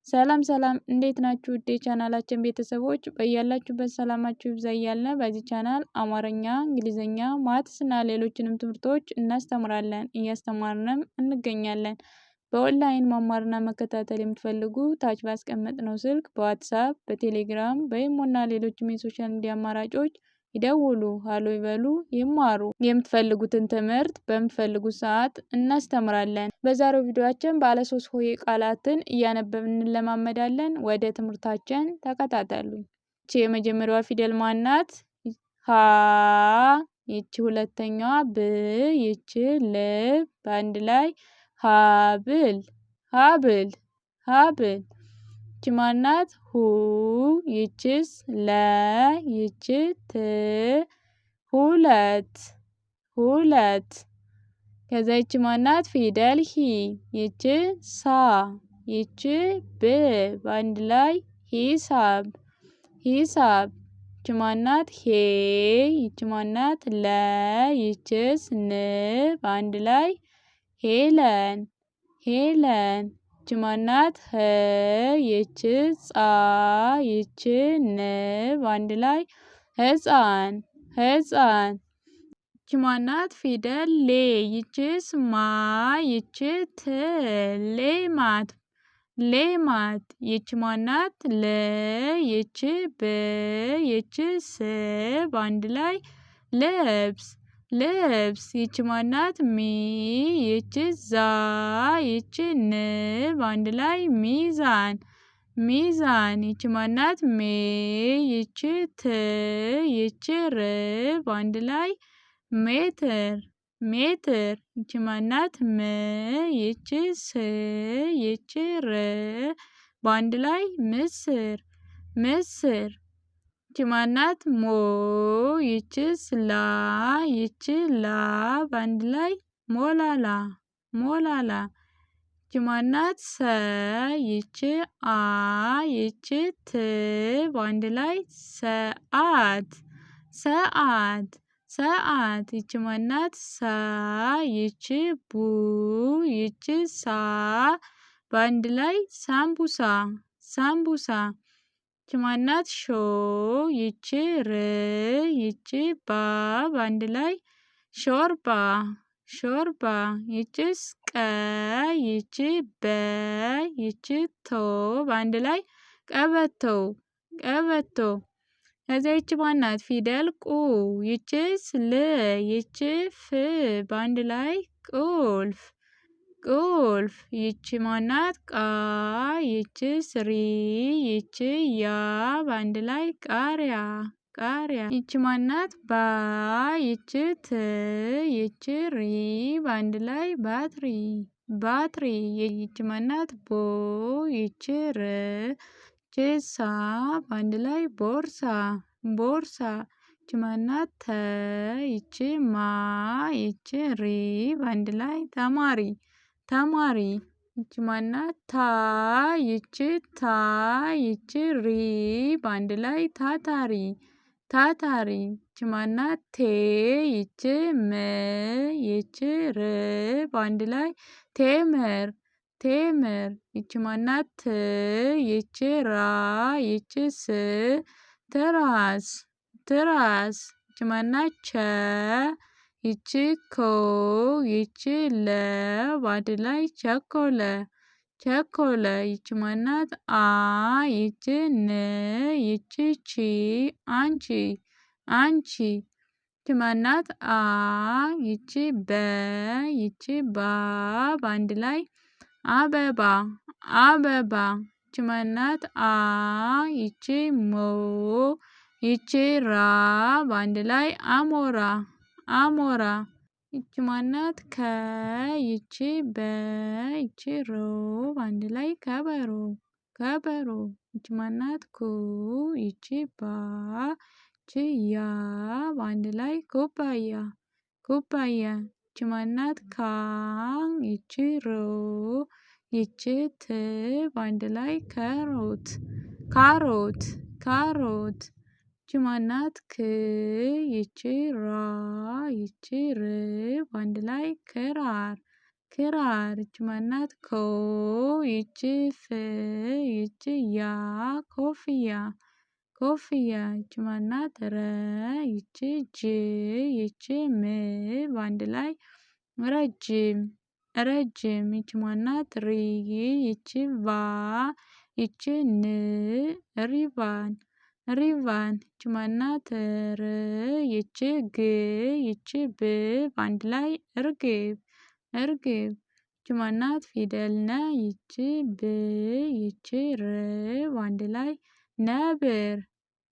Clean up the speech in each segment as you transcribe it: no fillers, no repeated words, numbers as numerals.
ሰላም ሰላም እንዴት ናችሁ? ውድ የቻናላችን ቤተሰቦች በያላችሁበት ሰላማችሁ ይብዛ እያልን በዚህ ቻናል አማርኛ፣ እንግሊዝኛ፣ ማትስ እና ሌሎችንም ትምህርቶች እናስተምራለን እያስተማርንም እንገኛለን። በኦንላይን መማርና መከታተል የምትፈልጉ ታች ባስቀመጥነው ስልክ በዋትሳፕ፣ በቴሌግራም፣ በኢሞ እና ሌሎችም የሶሻል ሚዲያ አማራጮች ይደውሉ፣ ሃሎ ይበሉ፣ ይማሩ። የምትፈልጉትን ትምህርት በምትፈልጉት ሰዓት እናስተምራለን። በዛሬው ቪዲዮአችን ባለ 3 ሆሄ ቃላትን እያነበብን እንለማመዳለን። ወደ ትምህርታችን ተከታተሉ። ይቺ የመጀመሪያዋ ፊደል ማናት? ሀ። ይቺ ሁለተኛዋ ብ። ይቺ ል። በአንድ ላይ ሀብል ሀብል ሀብል። ይቺ ማናት? ሁ። ይቺስ ለ። ይቺ ት። ሁለት ሁለት። ከዛ ይቺ ማናት? ፊደል ሂ። ይቺ ሳ። ይቺ ብ። በአንድ ላይ ሂሳብ ሂሳብ። ይቺ ማናት? ሄ። ይቺ ማናት? ለ። ይቺስ ን። በአንድ ላይ ሄለን ሄለን። ይቺ ማናት? ህ። ይቺ ጻ። ይቺ ን። በአንድ ላይ ህፃን ህፃን። ይቺ ማናት? ፊደል ሌ። ይቺስ ማ። ይቺ ት። ሌማት ሌማት። ይቺ ማናት? ል። ይቺ ብ። ይቺ ስ። በአንድ ላይ ልብስ ልብስ። ይቺ ማናት? ሚ። ይቺ ዛ። ይቺ ን። በአንድ ላይ ሚዛን ሚዛን። ይቺ ማናት? ሜ። ይቺ ት። ይቺ ር። በአንድ ላይ ሜትር ሜትር። ይቺ ማናት? ም። ይቺ ስ። ይቺ ር። በአንድ ላይ ምስር ምስር። ይቺ ማናት? ሞ። ይቺስ ላ። ይቺ ላ። በአንድ ላይ ሞላላ ሞላላ። ይቺ ማናት? ሰ። ይቺ አ። ይቺ ት። በአንድ ላይ ሰዓት ሰዓት ሰዓት። ይቺ ማናት? ሳ። ይቺ ቡ። ይቺ ሳ። በአንድ ላይ ሳምቡሳ ሳምቡሳ። ይቺ ማናት? ሾ። ይቺ ር። ይቺ ባ። በአንድ ላይ ሾርባ ሾርባ። ይቺስ ቀ። ይቺ በ። ይቺ ቶ። በአንድ ላይ ቀበቶ ቀበቶ። ከዛ ይቺ ማናት? ፊደል ቁ። ይቺስ ል። ይቺ ፍ። በአንድ ላይ ቁልፍ ቁልፍ። ይቺ ማናት? ቃ። ይቺስ ሪ። ይቺ ያ። በአንድ ላይ ቃሪያ ቃሪያ። ይቺ ማናት? ባ። ይቺ ት። ይቺ ሪ። በአንድ ላይ ባትሪ ባትሪ። ይቺ ማናት? ቦ። ይቺ ር። ይቺ ሳ። በአንድ ላይ ቦርሳ ቦርሳ። ይቺ ማናት? ተ። ይቺ ማ። ይቺ ሪ። በአንድ ላይ ተማሪ ተማሪ። ይቺ ማናት? ታ። ይቺ ታ። ይቺ ሪ። በአንድ ላይ ታታሪ ታታሪ። ይቺ ማናት? ቴ። ይቺ ም። ይቺ ር። በአንድ ላይ ቴምር ቴምር። ይቺ ማናት? ት። ይቺ ራ። ይቺ ስ። ትራስ ትራስ። ይቺ ማናት? ቸ። ይቺ ኮ። ይቺ ለ። በአንድ ላይ ቸኮለ ቸኮለ። ይቺ ማናት? አ። ይቺ ን። ይቺ ቺ። አንቺ አንቺ። ይቺ ማናት? አ። ይቺ በ። ይቺ ባ። በአንድ ላይ አበባ አበባ። ይቺ ማናት? አ። ይቺ ሞ። ይቺ ራ። በአንድ ላይ አሞራ አሞራ። ይቺ ማናት? ከ። ይቺ በ። ይቺ ሮ። በአንድ ላይ ከበሮ ከበሮ። ይቺ ማናት? ኩ። ይቺ ባ። ይቺ ያ። በአንድ ላይ ኩባያ ኩባያ። ይቺ ማናት? ካ። ይቺ ሮ። ይቺ ት። በአንድ ላይ ካሮት ካሮት ካሮት። ይቺ ማናት? ክ። ይቺ ራ። ይቺ ር። በአንድ ላይ ክራር ክራር ይች ማናት? ኮ ይች ፍ ይች ያ ኮፍያ ኮፍያ ይች ማናት? ረ ይች ጅ ይች ም በአንድ ላይ ረጅም ረጅም ይች ማናት? ሪ ይች ቫ ይች ን ሪቫን ሪቫን ይች ማናት? ር ይች ግ ይች ብ በአንድ ላይ እርግብ እርግብ ይች ማናት? ፊደል ነ ይች ብ ይች ር በአንድ ላይ ነብር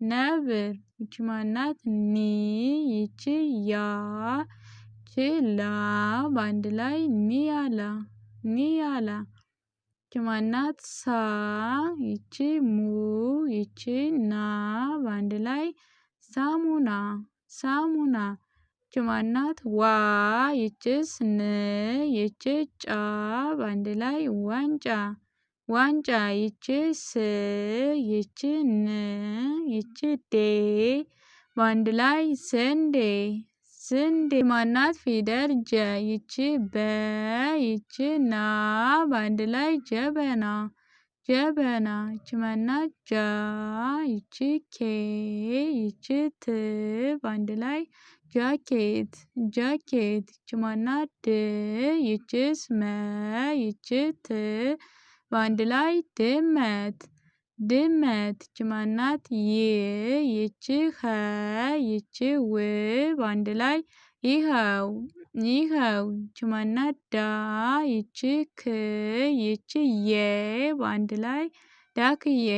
ነብር ይች ማናት? ኒ ይች ያ ይች ላ በአንድ ላይ ኒያላ ኒያላ ይች ማናት? ሳ ይች ሙ ይች ና በአንድ ላይ ሳሙና ሳሙና ይች ማናት? ዋ ይችስ ን ይች ጫ በአንድ ላይ ዋንጫ ዋንጫ ይች ስ ይች ን ይች ዴ በአንድ ላይ ስንዴ ስንዴ ማናት? ፊደል ጀ ይች በ ይች ና በአንድ ላይ ጀበና ጀበና ይች ማናት? ጃ ይች ኬ ይች ት በአንድ ላይ ጃኬት ጃኬት ይች ማናት? ድ ይችስ መ ይች ት በአንድ ላይ ድመት ድመት ይች ማናት? ይ ይች ኸ ይች ው በአንድ ላይ ይኸው ይኸው ይች ማናት? ዳ ይች ክ ይች የ በአንድ ላይ ዳክዬ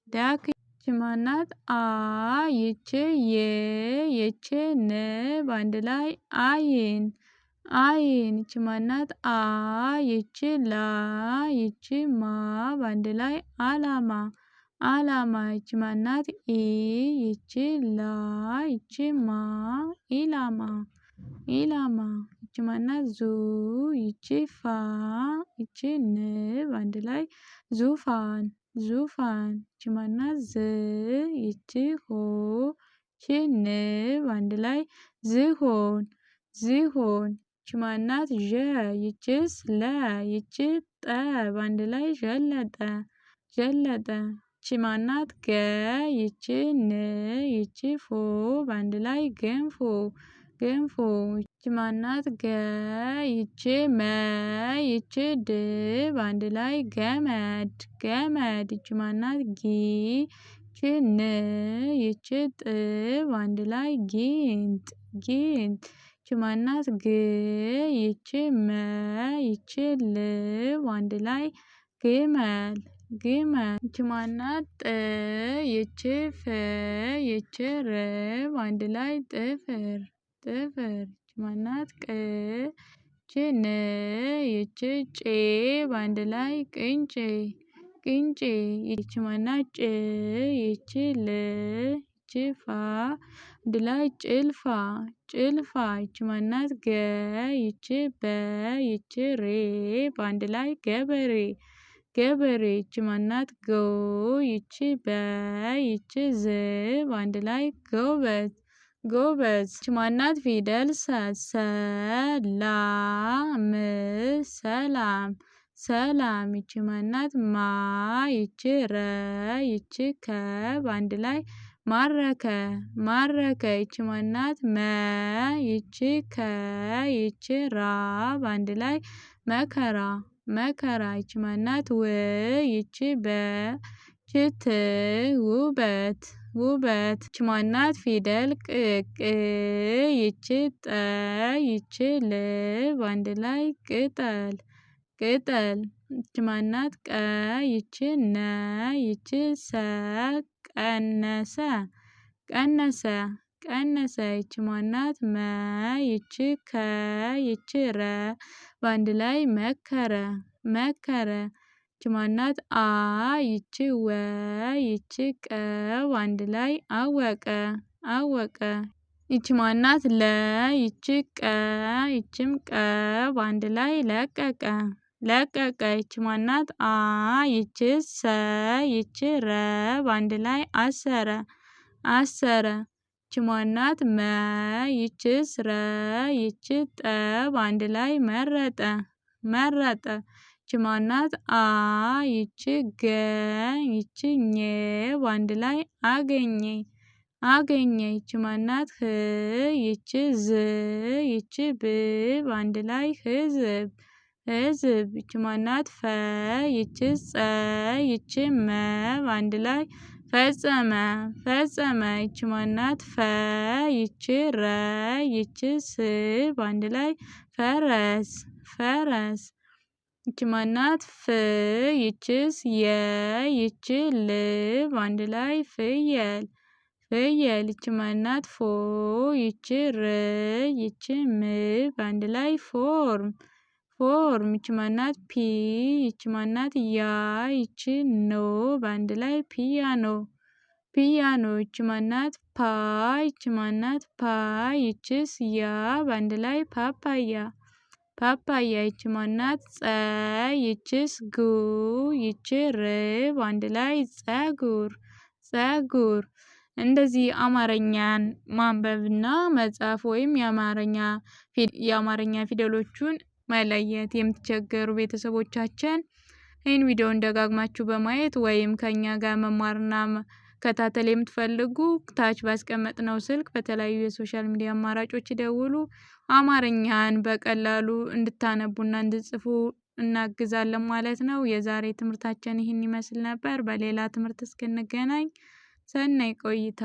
ዳክዬ ይች ማናት? አ ይች የ ይች ን በአንድ ላይ አይን አይን ይች ማናት? አ ይች ላ ይች ማ በአንድ ላይ አላማ አላማ ይች ማናት? ኢ ይች ላ ይች ማ ኢላማ ኢላማ ይች ማናት? ዙ ይች ፋ ይች ን በአንድ ላይ ዙፋን ዙፋን ይች ማናት? ዝ ይች ሆ ይች ን በአንድ ላይ ዝሆን ዝሆን ይች ማናት? ዠ ይችስ ለ ይች ጠ በአንድ ላይ ዠለጠ ዠለጠ ይች ማናት? ገ ይች ን ይች ፎ በአንድ ላይ ገንፎ ገንፎ ይች ማናት? ገ ይች መ ይች ድ በአንድ ላይ ገመድ ገመድ ይች ማናት? ጊ ይች ን ይች ጥ በአንድ ላይ ጊንጥ ጊንጥ ይች ማናት? ግ ይች መ ይች ል በአንድ ላይ ግመል ግመል ይች ማናት? ጥ ይች ፍ ይች ር በአንድ ላይ ጥፍር ጥፍር ይች ማናት? ቅ ይች ን ይች ጬ በአንድ ላይ ቅንጬ ቅንጬ ይች ማናት? ጭ ይች ል ይች ፋ አንድ ላይ ጭልፋ ጭልፋ ይች ማናት? ገ ይች በ ይች ሬ በአንድ ላይ ገበሬ ገበሬ ይች ማናት? ጎ ይች በ ይች ዝ በአንድ ላይ ጎበዝ ጎበዝ ይች ማናት? ፊደል ሰ ሰ ላ ም ሰላም ሰላም ይች ማናት? ማ ይች ረ ይች ከ በአንድ ላይ ማረከ ማረከ ይች ማናት? መ ይች ከ ይች ራ በአንድ ላይ መከራ መከራ ይች ማናት? ው ይች በ ይች ት ውበት ውበት ይች ማናት? ፊደል ቅ ቅ ይች ጠ ይች ል በአንድ ላይ ቅጠል ቅጠል ይች ማናት? ቀ ይች ነ ይች ሰ ቀነሰ ቀነሰ ቀነሰ ይች ማናት? መ ይች ከ ይች ረ በአንድ ላይ መከረ መከረ ይች ማናት? አ ይች ወ ይች ቀ በአንድ ላይ አወቀ አወቀ ይች ማናት? ለ ይች ቀ ይችም ቀ በአንድ ላይ ለቀቀ ለቀቀ ይች ማናት? አ ይችስ ሰ ይች ረ በአንድ ላይ አሰረ አሰረ ይች ማናት? መ ይችስ ረ ይች ጠ በአንድ ላይ መረጠ መረጠ። ይች ማናት? አ ይች ገ ይች ኘ በአንድ ላይ አገኘ አገኘ። ይች ማናት? ህ ይች ዝ ይች ብ በአንድ ላይ ህዝብ ህዝብ። ይች ማናት? ፈ ይች ጸ ይች መ በአንድ ላይ ፈጸመ ፈጸመ። ይች ማናት? ፈ ይች ረ ይች ስ በአንድ ላይ ፈረስ ፈረስ። ይች ማናት? ፍ ይችስ የ ይች ል በአንድ ላይ ፍየል ፍየል። ይች ማናት? ፎ ይች ር ይች ም በአንድ ላይ ፎርም ፎርም። ይች ማናት? ፒ ይች ማናት? ያ ይች ኖ በአንድ ላይ ፒያኖ ፒያኖ። ይች ማናት? ፓ ይች ማናት? ፓ ይችስ ያ በአንድ ላይ ፓፓያ ፓፓያ። ይች ማናት? ጸ ይችስ ጉ ይች ር በአንድ ላይ ጸጉር ጸጉር። እንደዚህ አማርኛን ማንበብና መጻፍ ወይም የአማርኛ ፊደሎቹን መለየት የምትቸገሩ ቤተሰቦቻችን ይህን ቪዲዮን ደጋግማችሁ በማየት ወይም ከኛ ጋር መማርና መከታተል የምትፈልጉ ታች ባስቀመጥነው ስልክ በተለያዩ የሶሻል ሚዲያ አማራጮች ይደውሉ። አማርኛን በቀላሉ እንድታነቡና እንድትጽፉ እናግዛለን ማለት ነው። የዛሬ ትምህርታችን ይህን ይመስል ነበር። በሌላ ትምህርት እስክንገናኝ ሰናይ ቆይታ